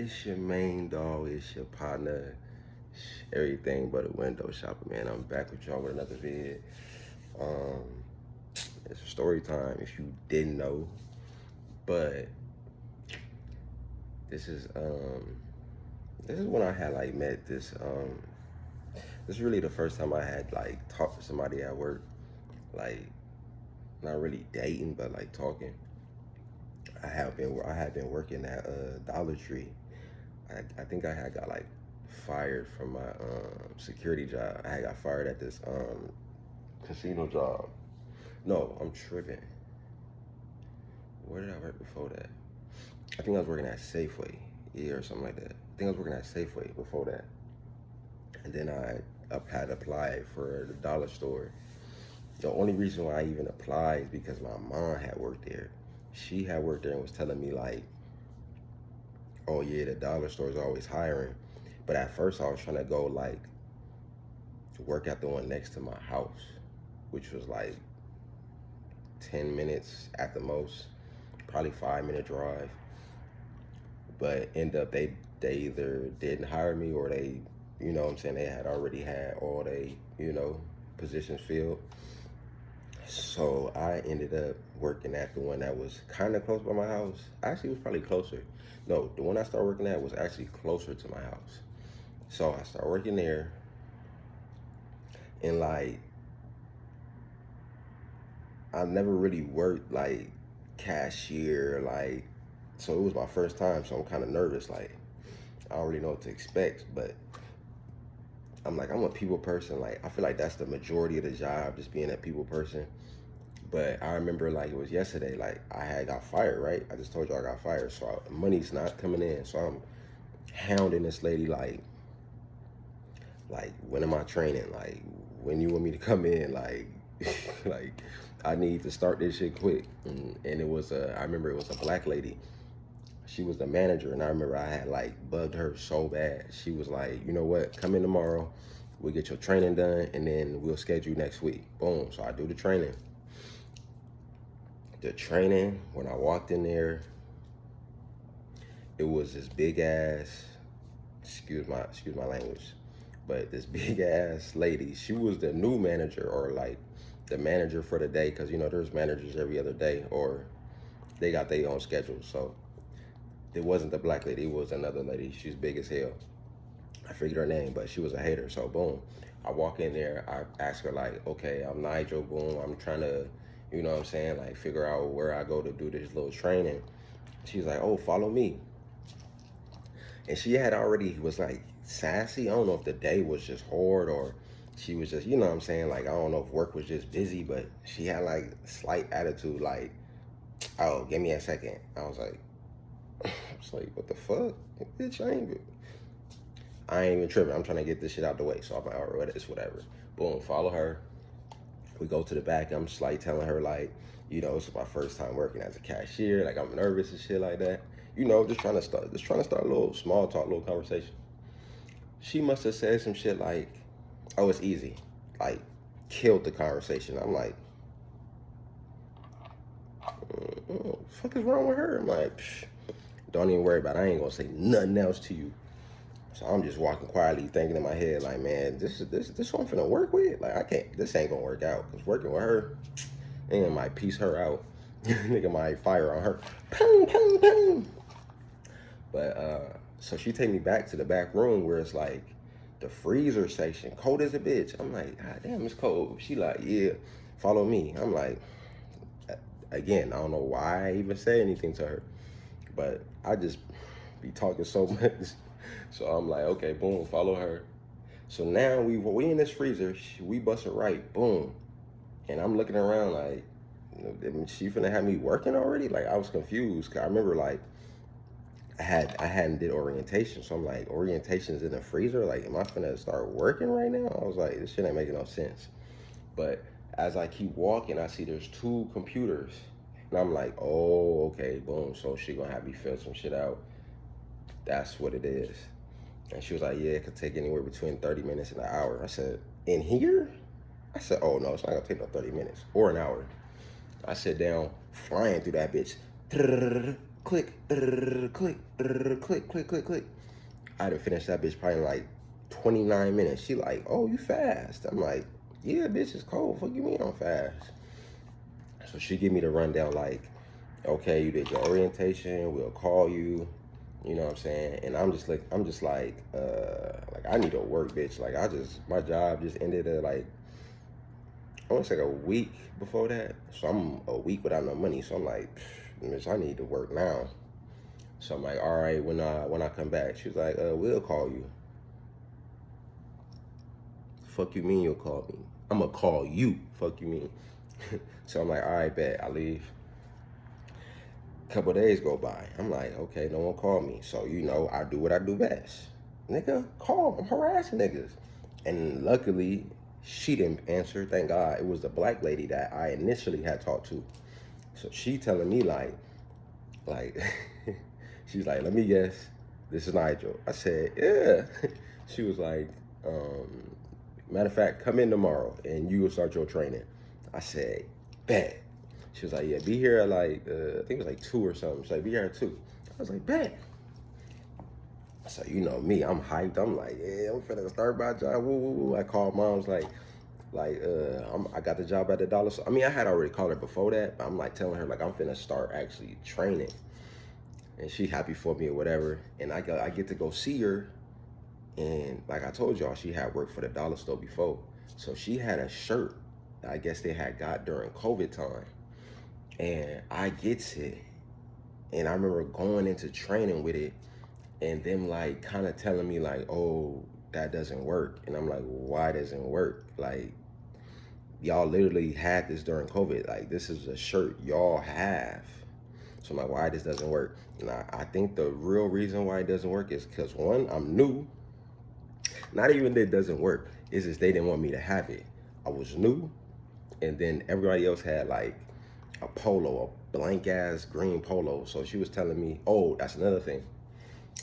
It's your main dog, it's your partner, everything but a window shopper, man. I'm back with y'all with another vid. Um, it's story time if you didn't know, but this is this is when I had like met this is really the first time I had like talked to somebody at work, like not really dating but like talking. I had been working at Dollar Tree. I think I had got like fired from my security job. I had got fired at this casino job. No, I'm tripping. Where did I work before that? I think I was working at Safeway, yeah, or something like that. I think I was working at Safeway before that. And then had applied for the dollar store. The only reason why I even applied is because my mom had worked there. She had worked there and was telling me like, oh yeah, the dollar store is always hiring. But at first I was trying to go like work at the one next to my house, which was like 10 minutes at the most, probably 5 minute drive. But end up they either didn't hire me or they, you know what I'm saying, they had already had all they, positions filled. So I ended up working at the one that was kind of close by my house. Actually, it was probably closer. No, the one I started working at was actually closer to my house. So I started working there, and like I never really worked like cashier, like, so it was my first time. So I'm kind of nervous. Like I don't really know what to expect, but I'm a people person. Like I feel like that's the majority of the job, just being a people person. But I remember like it was yesterday, like I had got fired, right? I just told you I got fired. So money's not coming in. So I'm hounding this lady like when am I training? Like when you want me to come in? Like like I need to start this shit quick. And I remember it was a black lady. She was the manager, and I remember I had like bugged her so bad. She was like, you know what, come in tomorrow, we'll get your training done, and then we'll schedule next week. Boom. So I do the training. When I walked in there, it was this big ass, excuse my language, but this big ass lady. She was the new manager, or like the manager for the day, because there's managers every other day, or they got their own schedule. So it wasn't the black lady, it was another lady. She's big as hell. I figured her name, but she was a hater. So boom, I walk in there, I ask her like, okay, I'm Nigel, boom, I'm trying to, you know what I'm saying, like figure out where I go to do this little training. She's like, oh, follow me. And she had already was like sassy. I don't know if the day was just hard or she was just, you know what I'm saying, like I don't know if work was just busy, but she had like slight attitude, like, oh, give me a second. I was like, what the fuck? Bitch, I ain't even tripping. I'm trying to get this shit out the way. So I'm like, all right, it's whatever. Boom, follow her. We go to the back. I'm just like telling her like, this is my first time working as a cashier. Like I'm nervous and shit like that. Just trying to start a little small talk, little conversation. She must have said some shit like, oh, it's easy. Like, killed the conversation. I'm like, what the fuck is wrong with her? I'm like, psh, don't even worry about it. I ain't gonna say nothing else to you. So I'm just walking quietly, thinking in my head, like, man, this what I'm finna work with. Like, this ain't gonna work out. Cause working with her, nigga might piece her out. Nigga might fire on her. Ping, ping, ping. But so she take me back to the back room where it's like the freezer section, cold as a bitch. I'm like, God damn, it's cold. She like, yeah, follow me. I'm like, again, I don't know why I even say anything to her, but I just be talking so much. So I'm like, okay, boom, follow her. So now we in this freezer, we bust it right, boom. And I'm looking around like, she finna have me working already? Like I was confused, cause I remember like, I hadn't did orientation. So I'm like, orientation's in the freezer? Like, am I finna start working right now? I was like, this shit ain't making no sense. But as I keep walking, I see there's 2 computers. And I'm like, oh, okay, boom. So she gonna have me fill some shit out. That's what it is. And she was like, yeah, it could take anywhere between 30 minutes and an hour. I said, in here? I said, oh no, it's not gonna take no 30 minutes or an hour. I sit down, flying through that bitch. click, click, click, click, click, click. I done finished that bitch probably in like 29 minutes. She like, oh, you fast. I'm like, yeah, bitch, it's cold. Fuck you mean I'm fast? So she give me the rundown like, okay, you did your orientation. We'll call you. You know what I'm saying? And I'm just like, I need to work, bitch. Like my job just ended at like, I want to say a week before that. So I'm a week without no money. So I'm like, bitch, I need to work now. So I'm like, all right, when I come back, she was like, we'll call you. Fuck you mean you'll call me? I'm gonna call you. Fuck you mean? So I'm like, all right, bet. I leave. A couple days go by. I'm like, okay, no one called me. So I do what I do best. Nigga, call. I'm harassing niggas. And luckily, she didn't answer. Thank God. It was the black lady that I initially had talked to. So she telling me like, she's like, let me guess, this is Nigel. I said, yeah. She was like, matter of fact, come in tomorrow and you will start your training. I said, bet. She was like, yeah, be here at like, I think it was like 2 or something. She's like, be here at 2. I was like, bet. So you know me, I'm hyped. I'm like, yeah, I'm finna start my job. Woo, woo, woo. I called mom's like, I got the job at the dollar store. I mean, I had already called her before that, but I'm like telling her like I'm finna start actually training. And she happy for me or whatever. And I get to go see her. And like I told y'all, she had worked for the dollar store before. So she had a shirt that I guess they had got during COVID time. And I gets it. And I remember going into training with it and them like kind of telling me like, oh, that doesn't work. And I'm like, why doesn't it work? Like, y'all literally had this during COVID. Like, this is a shirt y'all have. So I'm like, why this doesn't work? And I think the real reason why it doesn't work is because, one, I'm new. Not even that it doesn't work. It's just they didn't want me to have it. I was new, and then everybody else had like a polo, a blank ass green polo. So she was telling me, oh, that's another thing.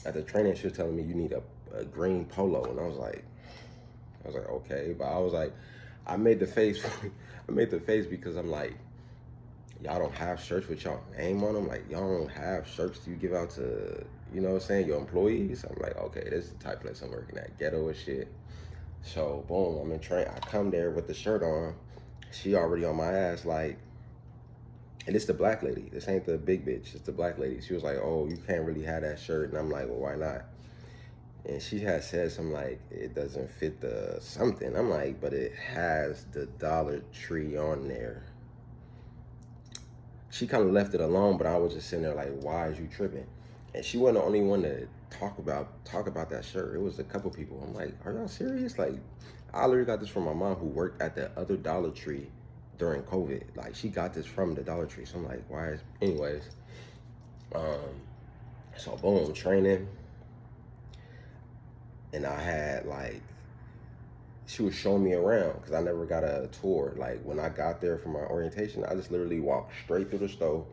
At the training, she was telling me you need a green polo, and I was like, okay, but I was like, I made the face, because I'm like, y'all don't have shirts with y'all name on them. Like, y'all don't have shirts you give out to, you know what I'm saying, your employees. I'm like, okay, this is the type of place I'm working at, ghetto as shit. So boom, I'm in train. I come there with the shirt on. She already on my ass, like, and it's the black lady. This ain't the big bitch. It's the black lady. She was like, oh, you can't really have that shirt. And I'm like, well, why not? And she had said something like, it doesn't fit the something. I'm like, but it has the Dollar Tree on there. She kind of left it alone, but I was just sitting there like, why is you tripping? And she wasn't the only one to talk about that shirt. It was a couple people. I'm like, are y'all serious? Like, I literally got this from my mom who worked at the other Dollar Tree during COVID. Like, she got this from the Dollar Tree. So I'm like, why is, anyways. So boom, training. And I had like, she was showing me around because I never got a tour. Like, when I got there for my orientation, I just literally walked straight through the stove,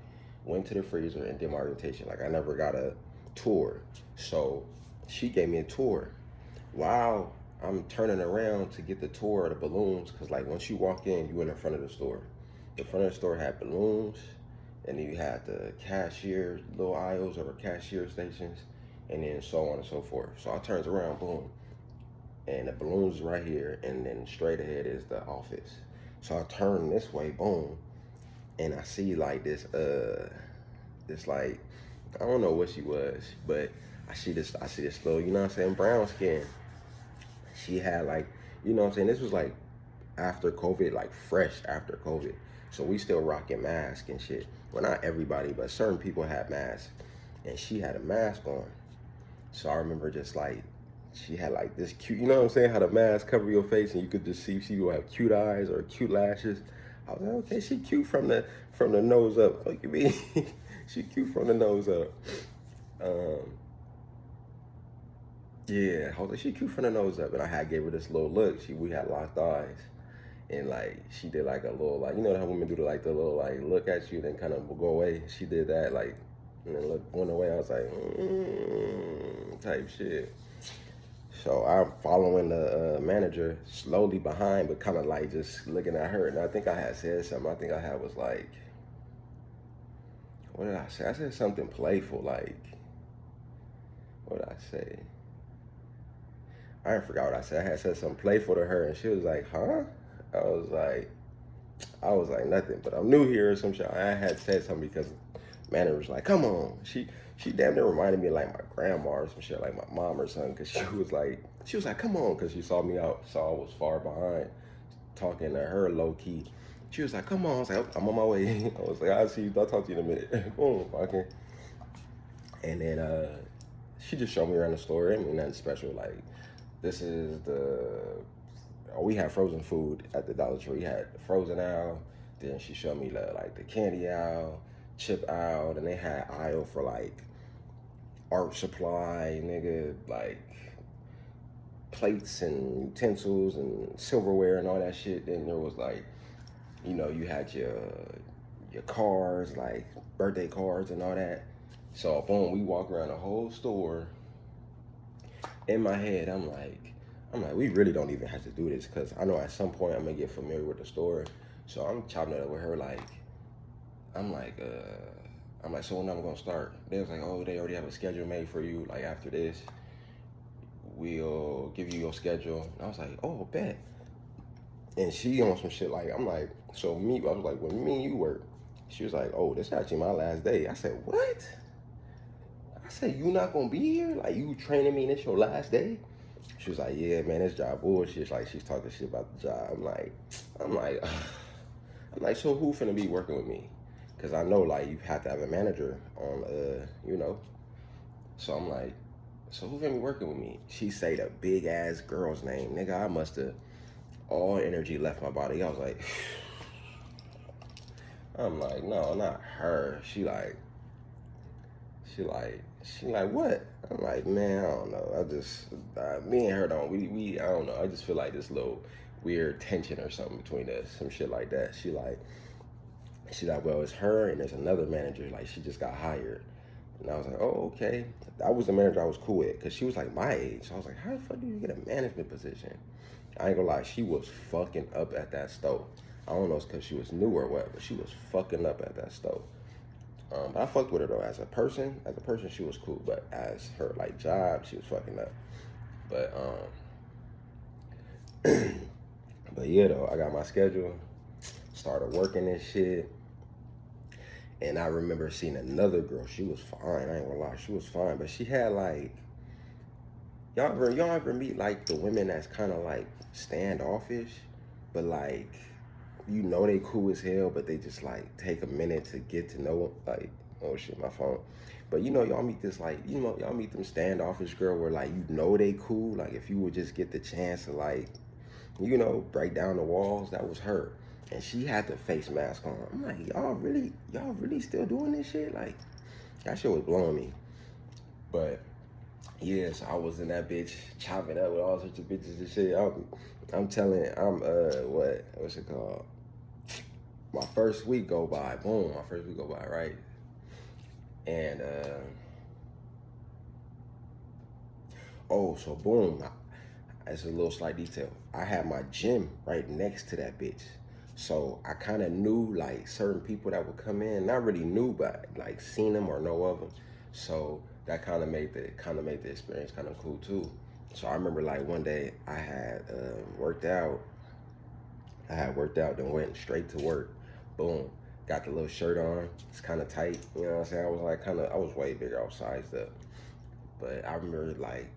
went to the freezer, and did my orientation. Like, I never got a tour. So she gave me a tour. While I'm turning around to get the tour of the balloons, because like once you walk in, you in the front of the store. The front of the store had balloons, and then you had the cashier, little aisles or cashier stations, and then so on and so forth. So I turns around, boom. And the balloons right here, and then straight ahead is the office. So I turn this way, boom, and I see like this like, I don't know what she was, but I see this little, you know what I'm saying, brown skin. She had like, you know what I'm saying, this was like after COVID, like fresh after COVID. So we still rocking masks and shit. Well, not everybody, but certain people had masks, and she had a mask on. So I remember just like, she had like this cute, you know what I'm saying, how the mask cover your face and you could just see she would have cute eyes or cute lashes. I was like, okay, she cute from the nose up. Look at me. She cute from the nose up. Yeah, I was like, she cute from the nose up. And I gave her this little look. We had locked eyes. And like, she did like a little, like, you know how women do the little like look at you, then kind of go away. She did that, like, and then went away. I was like, type shit. So I'm following the manager slowly behind, but kind of like just looking at her. And I think I had said something. I think I was like, what did I say? I said something playful, like, what did I say? I forgot what I said. I had said something playful to her, and she was like, huh? I was like, nothing, but I'm new here or some shit. I had said something because manager was like, come on. She damn near reminded me of like my grandma or some shit, like my mom or something, because she was like, come on, because she saw me out, saw I was far behind, talking to her low key. She was like, come on. I was like, I'm on my way. I was like, I'll see you. I'll talk to you in a minute. Boom, walking. And then she just showed me around the store. I mean, nothing special. Like, this is we had frozen food at the Dollar Tree. We had frozen aisle. Then she showed me the candy aisle, chip aisle. Then they had aisle for like art supply, nigga, like plates and utensils and silverware and all that shit. Then there was like, you had your cards, like birthday cards and all that. So boom, we walk around the whole store. In my head, I'm like, we really don't even have to do this, because I know at some point I'm gonna get familiar with the store. So I'm chopping it up with her, like, I'm like, so when I'm gonna start? They was like, oh, they already have a schedule made for you. Like, after this, we'll give you your schedule. And I was like, oh, bet. And she on some shit like, I'm like, I was like, when me and you work? She was like, oh, this is actually my last day. I said, what? I said, you not gonna be here? Like, you training me and it's your last day? She was like, yeah, man, this job bullshit. Like, she's talking shit about the job. I'm like, so who finna be working with me? Because I know, like, you have to have a manager on, So I'm like, so who finna be working with me? She say the big ass girl's name. Nigga, I must have, all energy left my body. I was like, I'm like, no, not her. She like, what? I'm like, man, I don't know. Me and her we I don't know. I just feel like this little weird tension or something between us, some shit like that. She like, well, it's her and there's another manager. Like, she just got hired. And I was like, oh, okay. That was the manager I was cool with, because she was like my age. So I was like, how the fuck do you get a management position? I ain't gonna lie, she was fucking up at that stove. I don't know if it's because she was new or what, but she was fucking up at that stove. But I fucked with her though. As a person, she was cool. But as her like job, she was fucking up. But but yeah though, I got my schedule, started working this shit, and I remember seeing another girl. She was fine. I ain't gonna lie, she was fine. But she had like, y'all ever meet like the women that's kind of like standoffish, but like, they cool as hell, but they just like take a minute to get to know them. Like, oh shit, my phone. But y'all meet this like, y'all meet them standoffish girl where like, they cool. Like, if you would just get the chance to like, break down the walls, that was her. And she had the face mask on. I'm like, y'all really still doing this shit? Like, that shit was blowing me. But yeah, so I was in that bitch chopping up with all sorts of bitches and shit. What's it called? My first week go by, boom, right? And, so boom, as a little slight detail, I had my gym right next to that bitch. So I kind of knew like certain people that would come in, not really knew, but like seen them or know of them. So that kind of made the experience kind of cool too. So I remember like one day I had worked out, then went straight to work. Boom, got the little shirt on. It's kind of tight, you know what I'm saying? I was way bigger, I was sized up. But I remember like,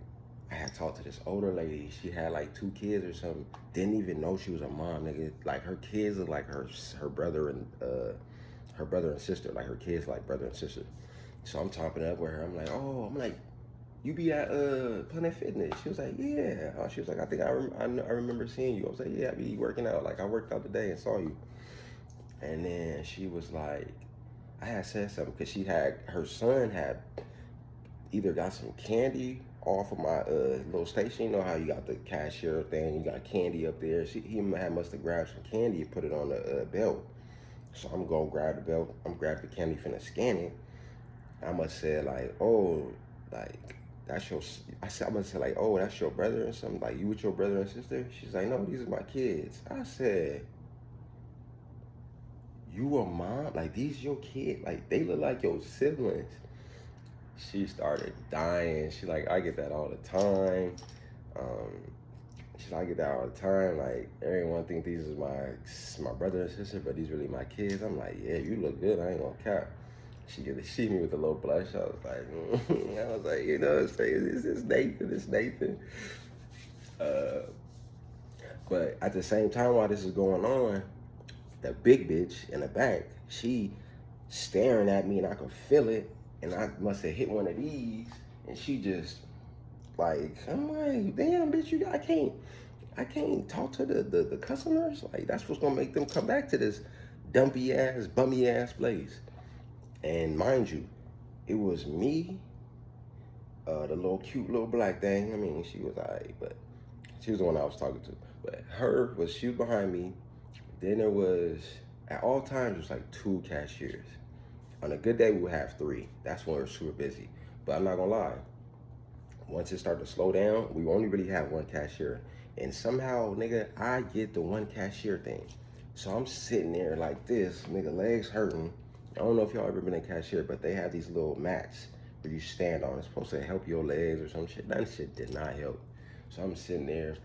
I had talked to this older lady. She had like 2 kids or something. Didn't even know she was a mom, nigga. Like, her kids are like her brother and sister. Like, her kids like brother and sister. So I'm talking up with her. I'm like, you be at Planet Fitness? She was like, yeah. She was like, I think I remember seeing you. I was like, yeah, I be working out. Like, I worked out today and saw you. And then she was like, I had said something because her son had either got some candy off of my little station. You know how you got the cashier thing, you got candy up there. He must have grabbed some candy and put it on the belt. So I'm gonna grab the belt. I'm grabbing the candy, finna scan it. I must say like, oh, like, that's your, I must say like, oh, that's your brother or something. Like, you with your brother and sister? She's like, no, these are my kids. I said, you a mom? Like, these your kid? Like, they look like your siblings. She started dying. She like, I get that all the time. Um, she's like, I get that all the time. Like, everyone think these is my brother and sister, but these really my kids. I'm like, yeah, you look good. I ain't gonna cap. She see me with a little blush. I was like, I was like, you know, it's Nathan. It's Nathan. But at the same time, while this is going on, the big bitch in the back, she staring at me, and I could feel it, and I must have hit one of these, and she just like, I'm like, damn, bitch, I can't talk to the customers. Like, that's what's gonna make them come back to this dumpy ass, bummy ass place. And mind you, it was me, the little cute little black thing. I mean, she was alright, but she was the one I was talking to. But she was behind me. Then there was, at all times, it was like 2 cashiers. On a good day, we would have 3. That's when we were super busy. But I'm not gonna lie, once it started to slow down, we only really had 1 cashier. And somehow, nigga, I get the 1 cashier thing. So I'm sitting there like this, nigga, legs hurting. I don't know if y'all ever been a cashier, but they have these little mats where you stand on. It's supposed to help your legs or some shit. That shit did not help. So I'm sitting there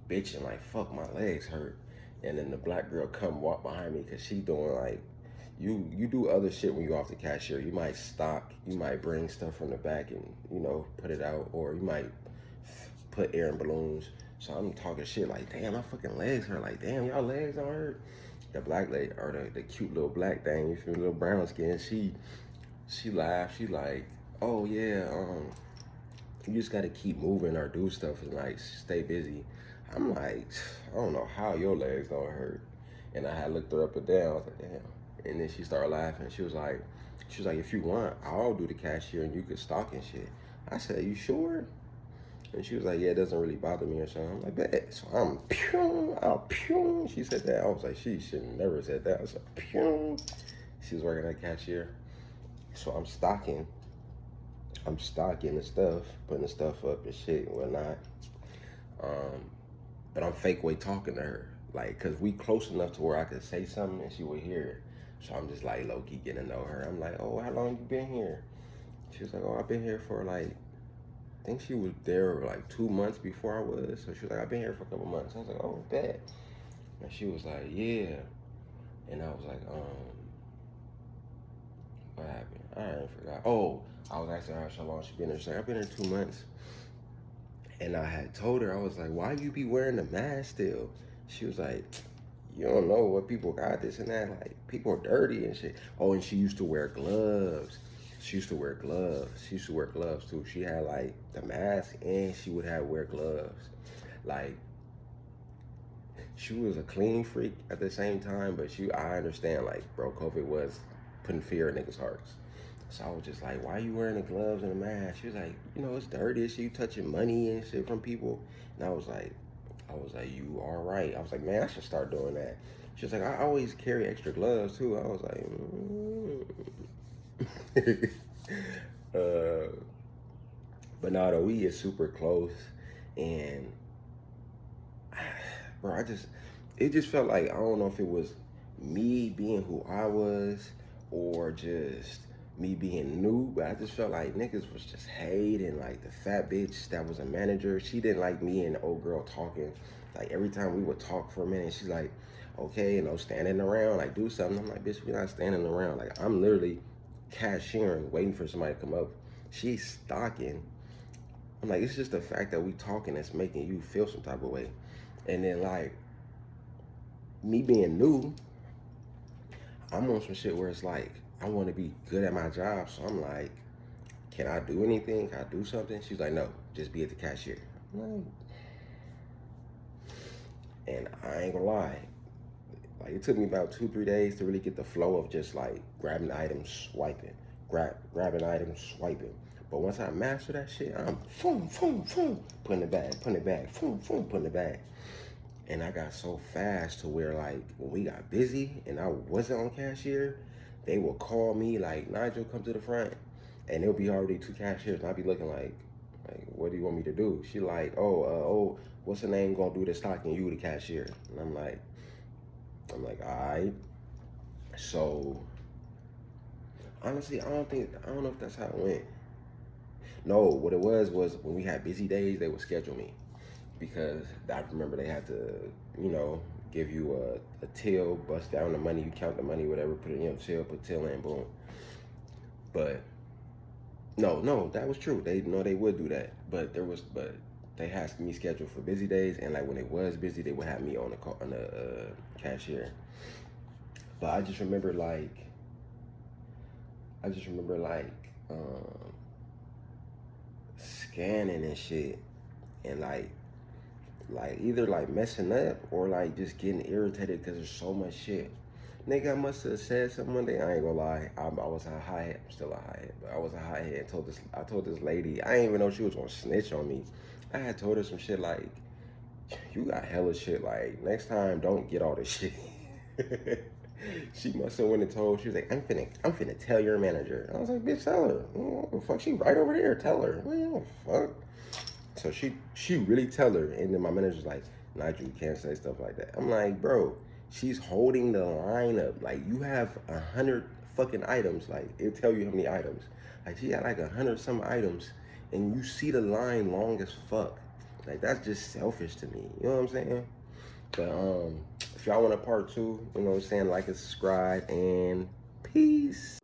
bitching like, fuck, my legs hurt. And then the black girl come walk behind me because she doing like, you do other shit when you're off the cashier. You might stock, you might bring stuff from the back and, you know, put it out, or you might put air in balloons. So I'm talking shit like, damn, my fucking legs hurt. Like, damn, y'all legs don't hurt. The black lady, or the cute little black thing, you feel me, little brown skin, she laughed. She like, oh yeah, you just gotta keep moving or do stuff and like stay busy. I'm like, I don't know how your legs don't hurt. And I had looked her up and down. I was like, damn. And then she started laughing. She was like, if you want, I'll do the cashier and you could stock and shit. I said, you sure? And she was like, yeah, it doesn't really bother me or something. I'm like, bet. So I'm pew. She said that. I was like, she should have never said that. I was like, pew. She was working at cashier. So I'm stocking the stuff, putting the stuff up and shit and whatnot. But I'm fake way talking to her. Like, cause we close enough to where I could say something and she would hear it. So I'm just like low-key getting to know her. I'm like, oh, how long you been here? She was like, oh, I've been here for like, I think she was there like 2 months before I was. So she was like, I've been here for a couple months. I was like, oh, bet. And she was like, yeah. And I was like, what happened? I forgot. Oh, I was asking her how long she been there. She's like, I've been here 2 months. And I had told her, I was like, why you be wearing the mask still? She was like, you don't know what people got, this and that. Like, people are dirty and shit. Oh, and she used to wear gloves. She used to wear gloves too. She had like the mask and she would wear gloves. Like, she was a clean freak at the same time, but I understand, like, bro, COVID was putting fear in niggas' hearts. So I was just like, why are you wearing the gloves and the mask? She was like, you know, it's dirty. She touching money and shit from people. And I was like, you are right. I was like, man, I should start doing that. She was like, I always carry extra gloves too. I was like, but now the we is super close, and bro, it just felt like, I don't know if it was me being who I was or just me being new, but I just felt like niggas was just hating. Like, the fat bitch that was a manager, she didn't like me and the old girl talking. Like, every time we would talk for a minute, she's like, okay, you know, standing around, like, do something. I'm like, bitch, we're not standing around. Like, I'm literally cashiering, waiting for somebody to come up. She's stocking. I'm like, it's just the fact that we talking that's making you feel some type of way. And then, like, me being new, I'm on some shit where it's like, I want to be good at my job. So I'm like, can I do anything? Can I do something? She's like, no, just be at the cashier. I'm like, and I ain't gonna lie, like, it took me about 2-3 days to really get the flow of just like grabbing items, swiping, grabbing items, swiping. But once I master that shit, I'm putting it back, putting it back. And I got so fast to where, like, when we got busy and I wasn't on cashier, they would call me like, Nigel, come to the front. And there'll be already 2 cashiers. And I'd be looking like, what do you want me to do? She like, what's her name gonna do the stocking? You the cashier. And I'm like, all right. So honestly, I don't know if that's how it went. No, what it was when we had busy days, they would schedule me because I remember they had to, you know, give you a till, bust down the money, you count the money, whatever, put it in your till, put till in, boom. But no, that was true. They know they would do that, but they had me scheduled for busy days, and like when it was busy, they would have me on the cashier. But I just remember like um, scanning and shit, and like either like messing up or like just getting irritated because there's so much shit. Nigga, I must have said something one day. I ain't gonna lie. I was a hothead. I'm still a hothead, but I was a hothead. I told this lady. I didn't even know she was gonna snitch on me. I had told her some shit like, "You got hella shit. Like next time, don't get all this shit." She must have went and told. She was like, I'm finna tell your manager." I was like, "Bitch, tell her. Oh, fuck, she right over there. Tell her." Well, fuck. So she really tell her, and then my manager's like, "Nigel, you can't say stuff like that." I'm like, bro, she's holding the line up. Like you have 100 fucking items. Like it'll tell you how many items. Like she got like 100 some items, and you see the line long as fuck. Like that's just selfish to me. You know what I'm saying? But if y'all want a part two, you know what I'm saying, like and subscribe and peace.